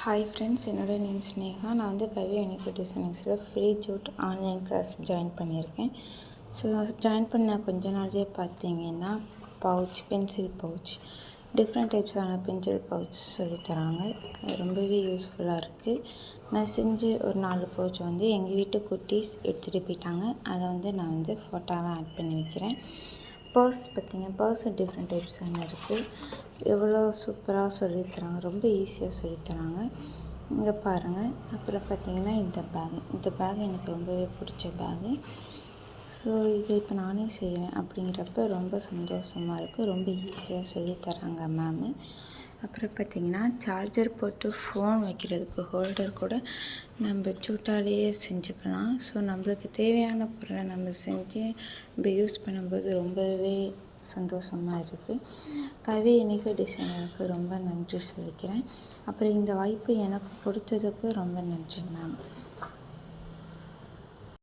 Hi friends, என்னோட name Sneha. நான் வந்து கவி யூனிக் டிசைனிங்ஸில் free jute online class join பண்ணியிருக்கேன். ஸோ ஜாயின் பண்ண கொஞ்ச நாள்லேயே பார்த்தீங்கன்னா பென்சில் பவுச், டிஃப்ரெண்ட் டைப்ஸான பென்சில் பவுச் சொல்லித்தராங்க. ரொம்பவே யூஸ்ஃபுல்லாக இருக்குது. நான் செஞ்சு ஒரு 4 பவுச் வந்து எங்கள் வீட்டு குட்டீஸ் எடுத்துகிட்டு போயிட்டாங்க. அதை வந்து நான் வந்து ஃபோட்டோவாக ஆட் பண்ணி வைக்கிறேன். பர்ஸ் டிஃப்ரெண்ட் டைப்ஸான இருக்குது. எவ்வளோ சூப்பராக சொல்லித்தராங்க, ரொம்ப ஈஸியாக சொல்லித்தராங்க. இங்கே பாருங்கள். அப்புறம் பார்த்திங்கன்னா இந்த பேக் எனக்கு ரொம்பவே பிடிச்ச பேகு. ஸோ இது இப்போ நானே செய்கிறேன் அப்படிங்கிறப்ப ரொம்ப சந்தோஷமாக இருக்குது. ரொம்ப ஈஸியாக சொல்லித்தராங்க மேமு. அப்புறம் பார்த்திங்கன்னா சார்ஜர் போட்டு ஃபோன் வைக்கிறதுக்கு ஹோல்டர் கூட நம்ம ஜூட்டாலேயே செஞ்சுக்கலாம். ஸோ நம்மளுக்கு தேவையான பொருளை நம்ம செஞ்சு நம்ம யூஸ் பண்ணும்போது ரொம்பவே சந்தோஷமாக இருக்குது. கவி யூனிக் டிசைனருக்கு ரொம்ப நன்றி சொல்லிக்கிறேன். அப்புறம் இந்த வாய்ப்பு எனக்கு கொடுத்ததுக்கு ரொம்ப நன்றி மேம்.